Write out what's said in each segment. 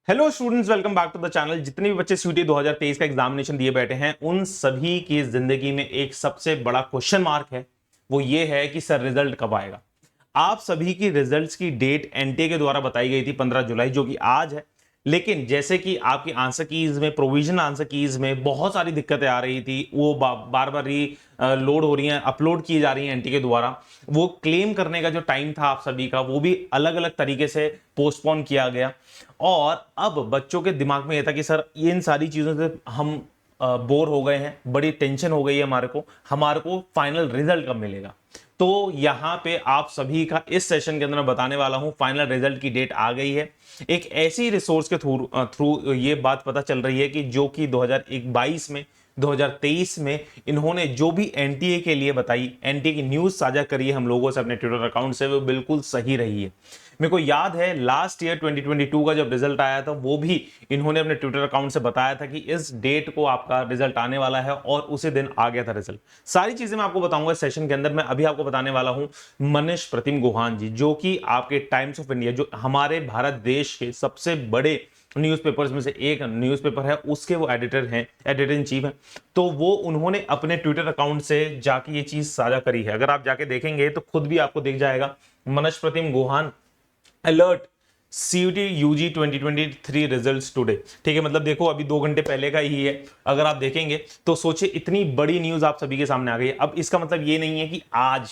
Hello students, welcome back to the channel. जितने भी बच्चे सीयूटी 2023 का एग्जामिनेशन दिए बैठे हैं उन सभी की जिंदगी में एक सबसे बड़ा क्वेश्चन मार्क है। वो ये है कि सर रिजल्ट कब आएगा। आप सभी की रिजल्ट्स की डेट एनटीए के द्वारा बताई गई थी 15 जुलाई, जो कि आज है। लेकिन जैसे कि आपकी आंसर कीज में, प्रोविजन आंसर कीज में बहुत सारी दिक्कतें आ रही थी, वो बार बार री लोड हो रही हैं, अपलोड की जा रही हैं एनटीए के द्वारा। वो क्लेम करने का जो टाइम था आप सभी का, वो भी अलग अलग तरीके से पोस्टपोन किया गया। और अब बच्चों के दिमाग में यह था कि सर इन सारी चीज़ों से हम बोर हो गए हैं, बड़ी टेंशन हो गई है हमारे को फाइनल रिजल्ट कब मिलेगा। तो यहाँ पे आप सभी का इस सेशन के अंदर मैं बताने वाला हूँ, फाइनल रिजल्ट की डेट आ गई है। एक ऐसी रिसोर्स के थ्रू ये बात पता चल रही है कि जो कि 2022 में 2023 में इन्होंने जो भी एनटीए के लिए बताई, एनटीए की न्यूज साझा करी है हम लोगों से अपने ट्विटर अकाउंट से, वो बिल्कुल सही रही है। मेरे को याद है लास्ट ईयर 2022 का जब रिजल्ट आया था, वो भी इन्होंने अपने ट्विटर अकाउंट से बताया था कि इस डेट को आपका रिजल्ट आने वाला है, और उसी दिन आ गया था रिजल्ट। सारी चीजें मैं आपको बताऊंगा इस सेशन के अंदर। मैं अभी आपको बताने वाला हूं मनीष प्रतिम गुहान जी, जो कि आपके टाइम्स ऑफ इंडिया, जो हमारे भारत देश के सबसे बड़े न्यूज़पेपर्स में से एक न्यूज़पेपर है, उसके वो एडिटर हैं, एडिटर इन चीफ हैं। तो वो उन्होंने अपने ट्विटर अकाउंट से जाके ये चीज साझा करी है। अगर आप जाके देखेंगे तो खुद भी आपको दिख जाएगा, Manish Pratim Guhan alert CUET UG 2023 results today. ठीक है, मतलब देखो अभी 2 घंटे पहले का ही है। अगर आप देखेंगे तो सोचिए इतनी बड़ी न्यूज आप सभी के सामने आ गई है। अब इसका मतलब ये नहीं है कि आज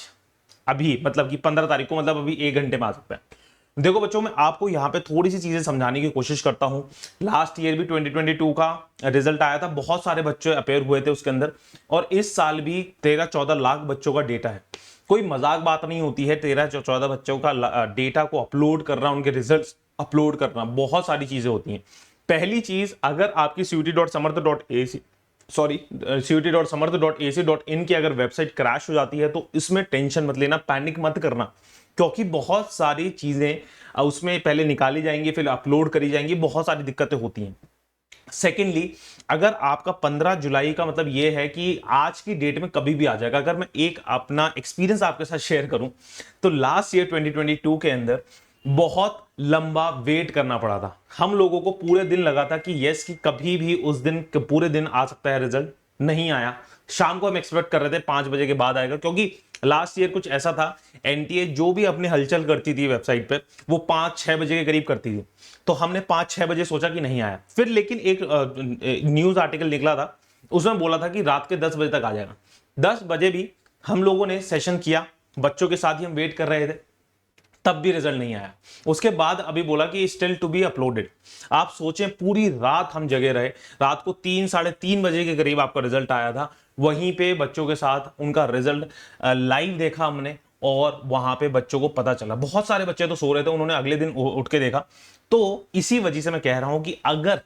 अभी मतलब कि 15 तारीख को, मतलब अभी 1 घंटे में आ सकता है। देखो बच्चों, मैं आपको यहां पे थोड़ी सी चीजें समझाने की कोशिश करता हूं। लास्ट ईयर भी 2022 का रिजल्ट आया था, बहुत सारे बच्चे अपेयर हुए थे उसके अंदर, और इस साल भी 13-14 लाख बच्चों का डेटा है। कोई मजाक बात नहीं होती है 13-14 बच्चों का डेटा को अपलोड करना, उनके रिजल्ट अपलोड करना, बहुत सारी चीजें होती हैं। पहली चीज, अगर आपकी cuty.samardh.ac.in की अगर वेबसाइट क्रैश हो जाती है तो इसमें टेंशन मत लेना, पैनिक मत करना, क्योंकि बहुत सारी चीजें उसमें पहले निकाली जाएंगी, फिर अपलोड करी जाएंगी, बहुत सारी दिक्कतें होती हैं। सेकेंडली, अगर आपका 15 जुलाई का मतलब यह है कि आज की डेट में कभी भी आ जाएगा। अगर मैं एक अपना एक्सपीरियंस आपके साथ शेयर करूं तो लास्ट ईयर 2022 के अंदर बहुत लंबा वेट करना पड़ा था। हम लोगों को पूरे दिन लगा था कि यस, कि कभी भी उस दिन पूरे दिन आ सकता है रिजल्ट। नहीं आया। शाम को हम एक्सपेक्ट कर रहे थे 5 बजे के बाद आएगा, क्योंकि लास्ट ईयर कुछ ऐसा था, एनटीए जो भी अपनी हलचल करती थी वेबसाइट पे, वो 5-6 बजे के करीब करती थी। तो हमने 5-6 बजे सोचा कि नहीं आया। फिर लेकिन एक न्यूज आर्टिकल निकला था, उसमें बोला था कि रात के 10 बजे तक आ जाएगा। 10 बजे भी हम लोगों ने सेशन किया, बच्चों के साथ ही हम वेट कर रहे थे, तब भी रिजल्ट नहीं आया। उसके बाद अभी बोला कि स्टिल टू बी अपलोडेड। आप सोचें, पूरी रात हम जगे रहे, रात को 3-3:30 बजे के करीब आपका रिजल्ट आया था। वहीं पे बच्चों के साथ उनका रिजल्ट लाइव देखा हमने, और वहां पे बच्चों को पता चला। बहुत सारे बच्चे तो सो रहे थे, उन्होंने अगले दिन उठ के देखा। तो इसी वजह से मैं कह रहा हूं कि अगर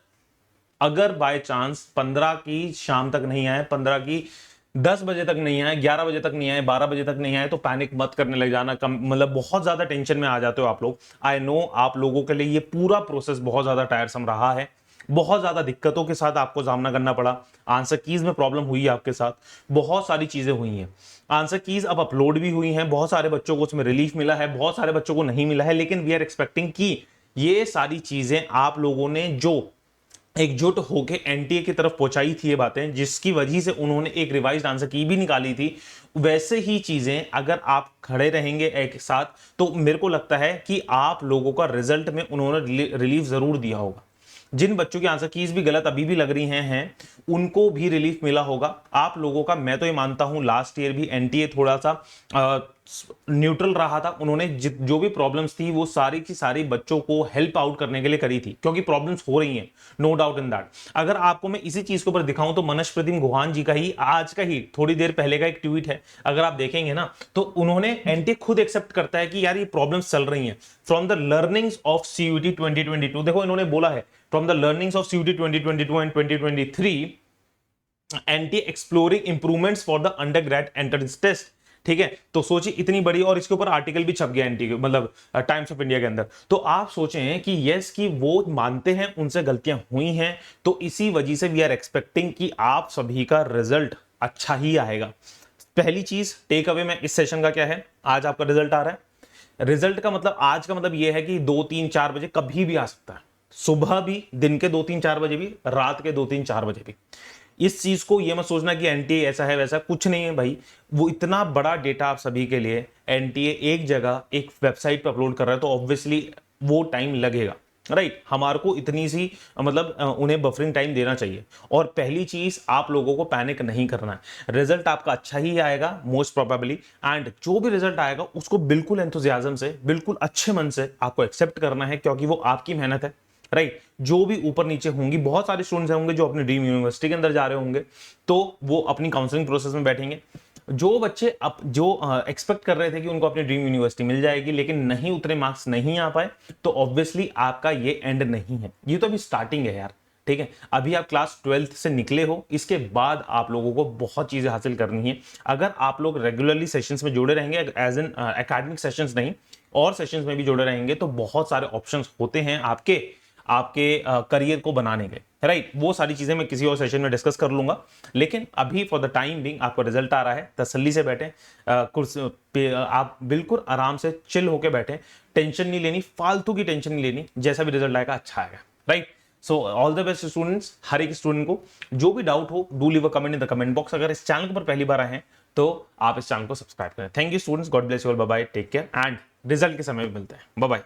अगर बाय चांस 15 की शाम तक नहीं आए, 15 की 10 बजे तक नहीं आए, 11 बजे तक नहीं आए, 12 बजे तक नहीं आए, तो पैनिक मत करने लग जाना। कम मतलब बहुत ज्यादा टेंशन में आ जाते हो आप लोग। आई नो आप लोगों के लिए ये पूरा प्रोसेस बहुत ज्यादा टायरसम रहा है, बहुत ज्यादा दिक्कतों के साथ आपको सामना करना पड़ा। आंसर कीज में प्रॉब्लम हुई है आपके साथ, बहुत सारी चीजें हुई हैं। आंसर कीज अब अपलोड भी हुई हैं, बहुत सारे बच्चों को उसमें रिलीफ मिला है, बहुत सारे बच्चों को नहीं मिला है। लेकिन वी आर एक्सपेक्टिंग कि ये सारी चीजें आप लोगों ने जो एकजुट होकर एनटीए की तरफ पहुंचाई थी, ये बातें जिसकी वजह से उन्होंने एक रिवाइज्ड आंसर की भी निकाली थी, वैसे ही चीजें अगर आप खड़े रहेंगे एक साथ, तो मेरे को लगता है कि आप लोगों का रिजल्ट में उन्होंने रिलीफ जरूर दिया होगा। जिन बच्चों की आंसर कीज भी गलत अभी भी लग रही हैं उनको भी रिलीफ मिला होगा आप लोगों का। मैं तो ये मानता हूं लास्ट ईयर भी एनटीए थोड़ा सा न्यूट्रल रहा था। उन्होंने जो भी प्रॉब्लम्स थी वो सारी की सारी बच्चों को हेल्प आउट करने के लिए करी थी, क्योंकि प्रॉब्लम्स हो रही हैं, नो डाउट इन दैट। अगर आपको मैं इसी चीज के ऊपर दिखाऊं तो मनीष प्रतिम गुहान जी का ही आज का ही थोड़ी देर पहले का एक ट्वीट है, अगर आप देखेंगे ना, तो उन्होंने एनटीए खुद एक्सेप्ट करता है कि यार ये प्रॉब्लम्स चल रही हैं from the learnings of CUET 2022। देखो इन्होंने बोला है from the learnings of CUET 2022 and 2023 anti exploring improvements for the undergrad entrance test. ठीक है, तो सोचिए इतनी बड़ी, और इसके ऊपर आर्टिकल भी छप गया एनटी मतलब टाइम्स ऑफ इंडिया के अंदर। तो आप सोचें कि यस, कि वो मानते हैं उनसे गलतियां हुई हैं, तो इसी वजह से वी आर एक्सपेक्टिंग कि आप सभी का रिजल्ट अच्छा ही आएगा। पहली चीज टेक अवे में इस सेशन का क्या है, आज आपका रिजल्ट आ रहा है। रिजल्ट का मतलब आज का मतलब यह है कि 2-3-4 बजे कभी भी आ सकता है। सुबह भी, दिन के 2-3-4 बजे भी, रात के 2-3-4 बजे भी। इस चीज को ये मत सोचना कि एनटीए ऐसा है वैसा, कुछ नहीं है भाई। वो इतना बड़ा डेटा आप सभी के लिए एनटीए एक जगह एक वेबसाइट पर अपलोड कर रहा है, तो ऑब्वियसली वो टाइम लगेगा, राइट। हमारे को इतनी सी मतलब उन्हें बफरिंग टाइम देना चाहिए। और पहली चीज, आप लोगों को पैनिक नहीं करना है। रिजल्ट आपका अच्छा ही आएगा मोस्ट प्रोबेबली, एंड जो भी रिजल्ट आएगा उसको बिल्कुल एंथुजियाज्म से, बिल्कुल अच्छे मन से आपको एक्सेप्ट करना है, क्योंकि वो आपकी मेहनत है, राइट। जो भी ऊपर नीचे होंगी, बहुत सारे स्टूडेंट्स होंगे जो अपनी ड्रीम यूनिवर्सिटी के अंदर जा रहे होंगे, तो वो अपनी काउंसलिंग प्रोसेस में बैठेंगे। जो बच्चे जो एक्सपेक्ट कर रहे थे कि उनको अपनी ड्रीम यूनिवर्सिटी मिल जाएगी, लेकिन नहीं उतरे मार्क्स नहीं आ पाए, तो ऑब्वियसली आपका ये एंड नहीं है, ये तो अभी स्टार्टिंग है यार, ठीक है। अभी आप क्लास 12th से निकले हो, इसके बाद आप लोगों को बहुत चीजें हासिल करनी है। अगर आप लोग रेगुलरली सेशंस में जुड़े रहेंगे, एज एन एकेडमिक सेशंस नहीं, और सेशंस में भी जुड़े रहेंगे, तो बहुत सारे ऑप्शंस होते हैं आपके करियर को बनाने के, राइट। वो सारी चीजें मैं किसी और सेशन में डिस्कस कर लूंगा, लेकिन अभी फॉर द टाइम बिंग आपको रिजल्ट आ रहा है, तसल्ली से बैठे, कुर्सी पे आप बिल्कुल आराम से चिल होके बैठे, टेंशन नहीं लेनी, फालतू की टेंशन नहीं लेनी, जैसा भी रिजल्ट आएगा अच्छा आएगा, right. So all the best students. हर एक स्टूडेंट को जो भी डाउट हो, do leave a comment in the comment box. अगर इस चैनल पर पहली बार आए हैं तो आप इस चैनल को सब्सक्राइब करें। Thank you students, God bless you all, bye bye, take care, and result के समय में मिलते हैं, बाय बाय।